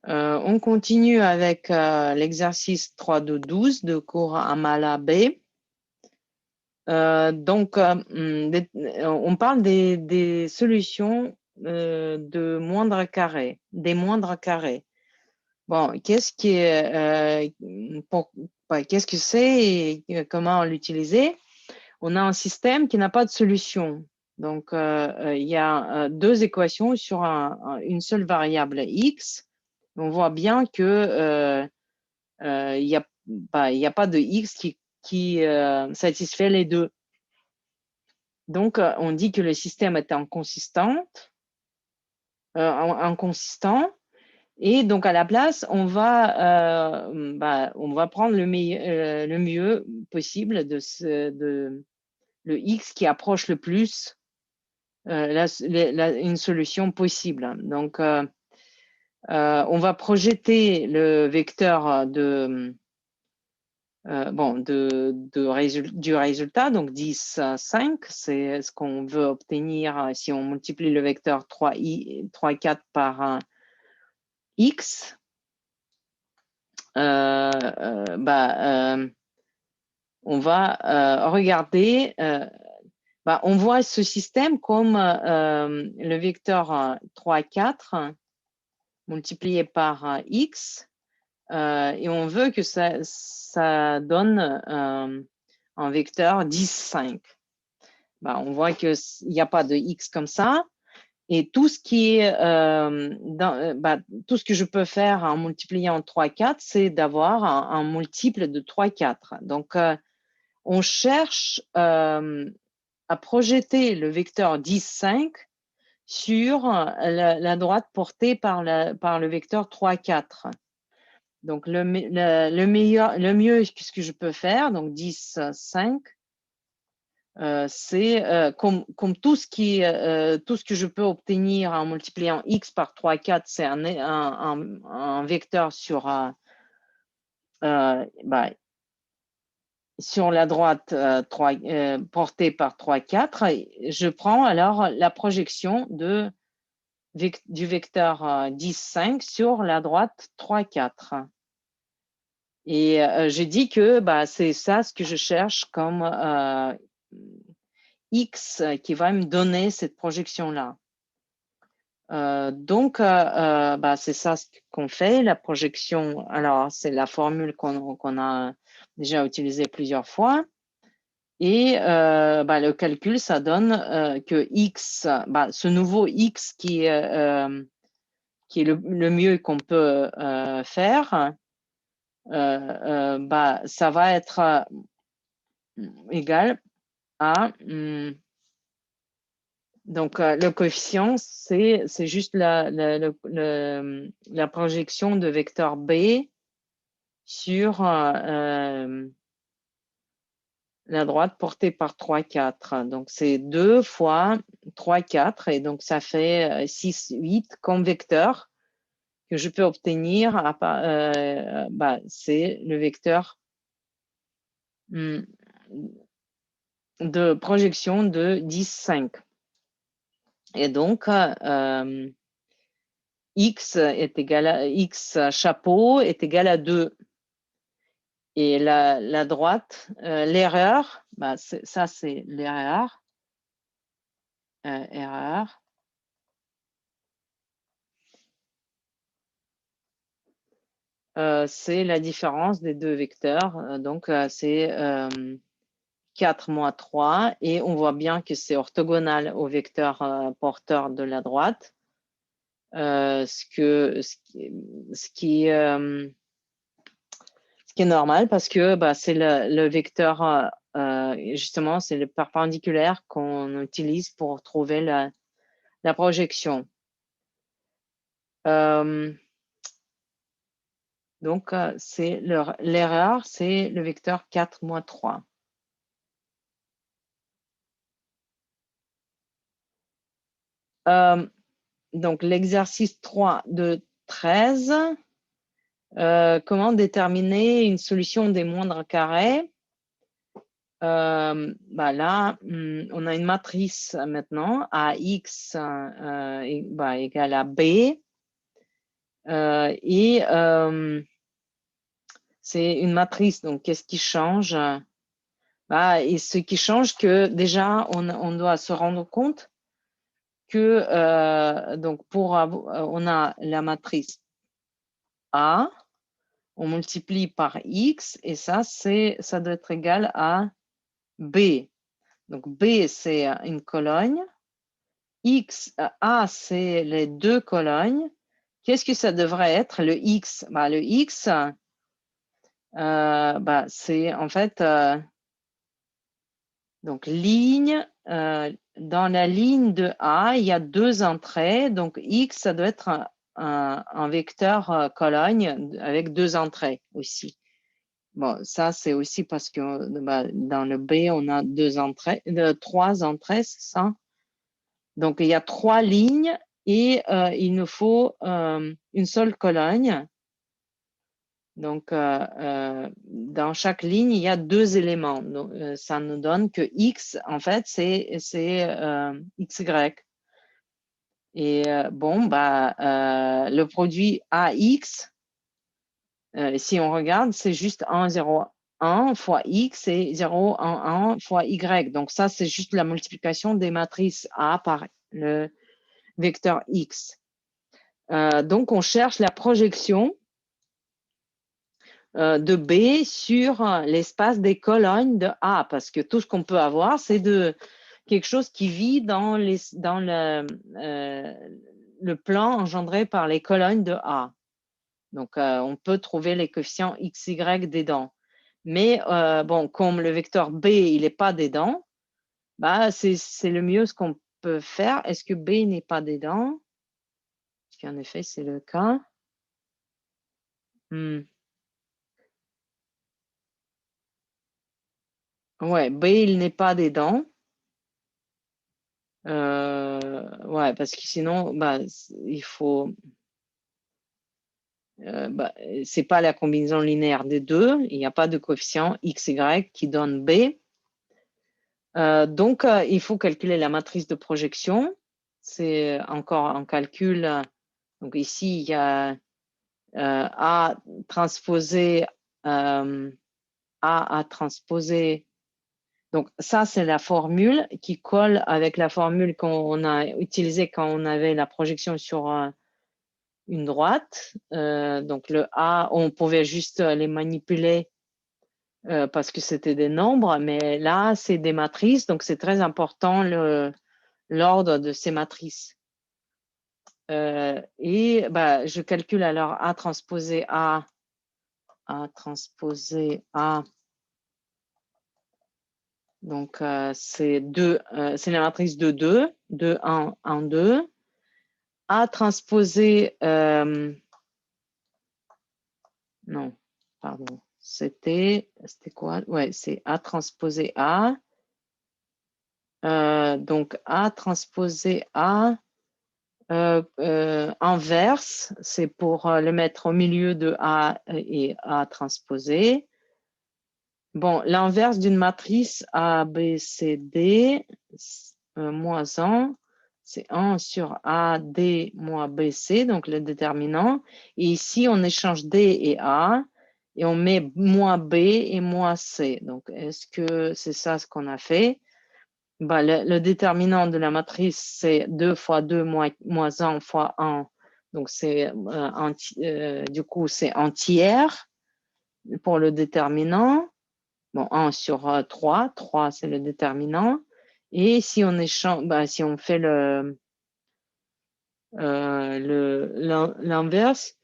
On continue avec l'exercice 3 de 12 de cours Amala B. On parle des solutions de moindre carré, des moindres carrés. Bon, qu'est-ce que c'est et comment l'utiliser? On a un système qui n'a pas de solution. Donc, il y a deux équations sur une seule variable x. On voit bien que il n'y a pas de x qui satisfait les deux. Donc, on dit que le système est inconsistant. Et donc, à la place, on va prendre le mieux possible le x qui approche le plus une solution possible. Donc, on va projeter le vecteur du résultat, donc 10, 5, c'est ce qu'on veut obtenir si on multiplie le vecteur 3, 4 par x. On va regarder, on voit ce système comme le vecteur 3, 4 multiplié par x, et on veut que ça donne un vecteur 10, 5. On voit qu'il n'y a pas de x comme ça, et tout ce que je peux faire en multipliant 3, 4, c'est d'avoir un multiple de 3, 4. Donc, on cherche à projeter le vecteur 10, 5 sur la droite portée par le vecteur 3, 4. Donc, le mieux que je peux faire, donc 10, 5, c'est comme tout ce que je peux obtenir en multipliant x par 3, 4, c'est un vecteur sur la droite portée par 3, 4. Je prends alors la projection du vecteur 10, 5 sur la droite 3, 4. Et je dis que c'est ça ce que je cherche comme x qui va me donner cette projection-là. Donc, c'est ça ce qu'on fait, la projection. Alors, c'est la formule qu'on a déjà utilisée plusieurs fois. Et le calcul, ça donne que x, ce nouveau x qui est le mieux qu'on peut faire, ça va être égal à... donc, le coefficient, c'est juste la projection de vecteur B sur la droite portée par 3, 4. Donc, c'est 2 fois 3, 4. Et donc, ça fait 6, 8 comme vecteur que je peux obtenir. C'est le vecteur de projection de 10, 5. Et donc, x chapeau est égal à 2. Et la droite, l'erreur, ça c'est l'erreur. C'est la différence des deux vecteurs. Donc, c'est 4 moins 3. Et on voit bien que c'est orthogonal au vecteur porteur de la droite. Ce qui est normal parce que c'est le vecteur, justement, c'est le perpendiculaire qu'on utilise pour trouver la projection. Donc, l'erreur, c'est le vecteur 4 moins 3. Donc, l'exercice 3 de 13. Comment déterminer une solution des moindres carrés? Là, on a une matrice maintenant, AX égale à B. Et c'est une matrice, donc qu'est-ce qui change? Bah, et ce qui change, que déjà, on doit se rendre compte que donc on a la matrice A, on multiplie par X, et ça doit être égal à B. Donc B, c'est une colonne. A, c'est les deux colonnes. Qu'est-ce que ça devrait être, le X? Bah, le X, bah, c'est en fait donc ligne. Dans la ligne de A, il y a deux entrées. Donc X, ça doit être un vecteur colonne avec deux entrées aussi. Bon, ça, c'est aussi parce que bah, dans le B, on a trois entrées, c'est ça? Donc, il y a trois lignes et il nous faut une seule colonne. Donc, dans chaque ligne, il y a deux éléments. Donc, ça nous donne que X, en fait, c'est XY. Et bon, bah, le produit AX, si on regarde, c'est juste 1, 0, 1 fois X et 0, 1, 1 fois Y. Donc, ça, c'est juste la multiplication des matrices A par le vecteur X. Donc, on cherche la projection de B sur l'espace des colonnes de A, parce que tout ce qu'on peut avoir, c'est quelque chose qui vit dans le plan engendré par les colonnes de A. Donc, on peut trouver les coefficients x, y dedans. Mais bon, comme le vecteur B, il n'est pas dedans, bah, c'est le mieux ce qu'on peut faire. Est-ce que B n'est pas dedans? Est-ce qu'en effet, c'est le cas? Ouais, B, il n'est pas dedans. Ouais, parce que sinon, bah, il faut. Bah, c'est pas la combinaison linéaire des deux. Il n'y a pas de coefficient x, y qui donne B. Donc, il faut calculer la matrice de projection. C'est encore un calcul. Donc, ici, il y a A transposé. A transposé. Donc, ça, c'est la formule qui colle avec la formule qu'on a utilisée quand on avait la projection sur une droite. Donc, le A, on pouvait juste les manipuler parce que c'était des nombres, mais là, c'est des matrices, donc c'est très important l'ordre de ces matrices. Et bah, je calcule alors A transposé A, transposé A. Donc, c'est la matrice de 2, 2, 1, 1, 2. A transposé, non, pardon, c'était quoi? Ouais, c'est A transposé A. Donc, A transposé A inverse, c'est pour le mettre au milieu de A et A transposé. Bon, l'inverse d'une matrice A, B, C, D, moins 1, c'est 1 sur A, D, moins B, C, donc le déterminant. Et ici, on échange D et A, et on met moins B et moins C. Donc, est-ce que c'est ça ce qu'on a fait? Bah, le déterminant de la matrice, c'est 2 fois 2 moins 1 fois 1. Donc, du coup, c'est un tiers pour le déterminant. Bon, 1 sur 3, 3 c'est le déterminant. Et si on échange, bah, si on fait l'inverse,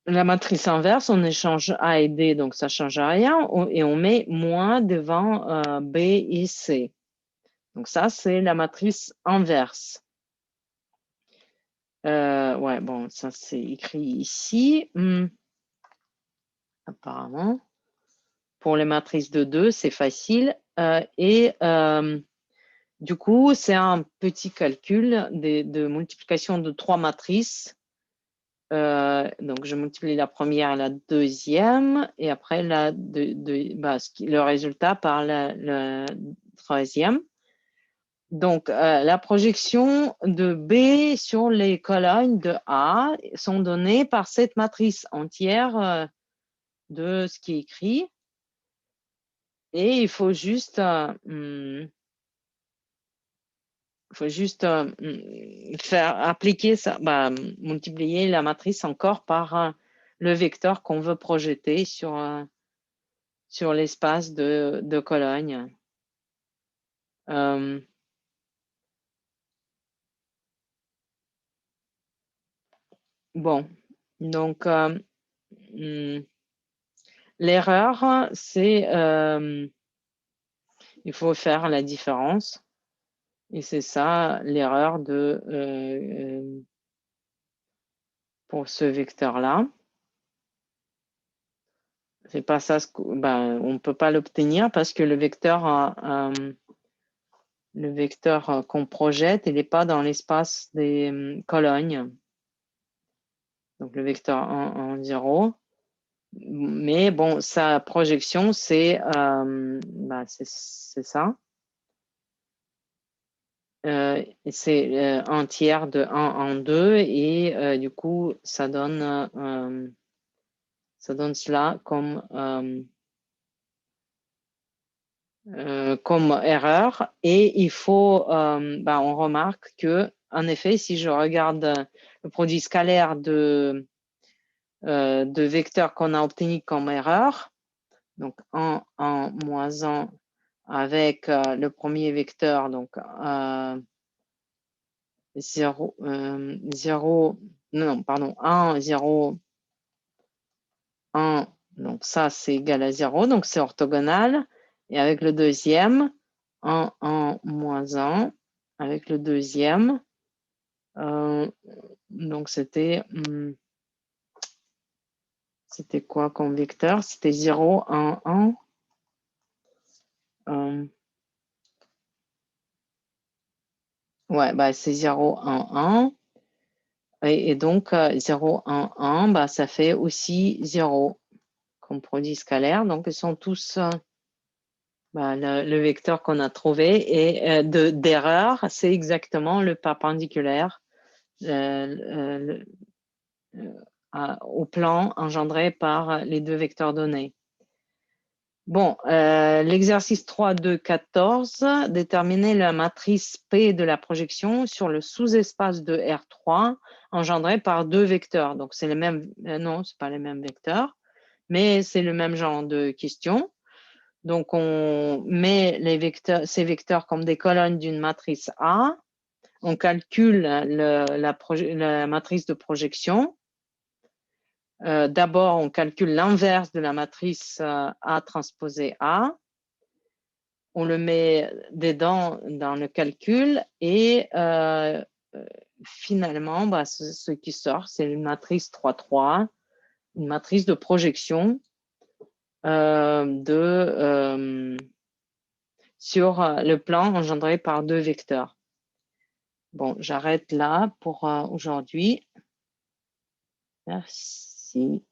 la matrice inverse, on échange A et D, donc ça ne change rien, et on met moins devant B et C. Donc ça, c'est la matrice inverse. Ouais, bon, ça c'est écrit ici. Apparemment. Pour les matrices de 2, c'est facile. Et du coup, c'est un petit calcul de multiplication de 3 matrices. Donc, je multiplie la première et la deuxième, et après le résultat par le troisième. Donc, la projection de B sur les colonnes de A sont données par cette matrice entière de ce qui est écrit. Et il faut juste, faire appliquer ça, multiplier la matrice encore par le vecteur qu'on veut projeter sur l'espace de Cologne. Bon, donc l'erreur, c'est il faut faire la différence. Et c'est ça l'erreur pour ce vecteur-là. C'est pas ça, on ne peut pas l'obtenir parce que le vecteur qu'on projette, il n'est pas dans l'espace des colonnes. Donc le vecteur 1 en 0. Mais bon, sa projection, c'est ça. C'est un tiers de 1 en 2 et du coup, ça donne cela comme erreur. Et il faut, on remarque que, en effet, si je regarde le produit scalaire de vecteurs qu'on a obtenu comme erreur, donc 1 en moins 1 avec le premier vecteur, donc 0, 0, non, pardon, 1, 0, 1, donc ça c'est égal à 0, donc c'est orthogonal. Et avec le deuxième, 1, 1, moins 1, avec le deuxième, donc c'était quoi comme vecteur? C'était 0, 1, 1. Ouais, c'est 0, 1, 1. Et donc, 0, 1, 1, ça fait aussi 0 comme produit scalaire. Donc, ils sont tous le vecteur qu'on a trouvé. Et d'erreur, c'est exactement le perpendiculaire au plan engendré par les deux vecteurs donnés. Bon, l'exercice 3.2.14, déterminer la matrice P de la projection sur le sous-espace de R3 engendré par deux vecteurs. Donc, c'est les mêmes, non, ce pas les mêmes vecteurs, mais c'est le même genre de question. Donc, on met ces vecteurs comme des colonnes d'une matrice A. On calcule la matrice de projection. D'abord, on calcule l'inverse de la matrice A transposée A. On le met dedans dans le calcul et finalement, ce qui sort, c'est une matrice 3,3, une matrice de projection sur le plan engendré par deux vecteurs. Bon, j'arrête là pour aujourd'hui. Merci.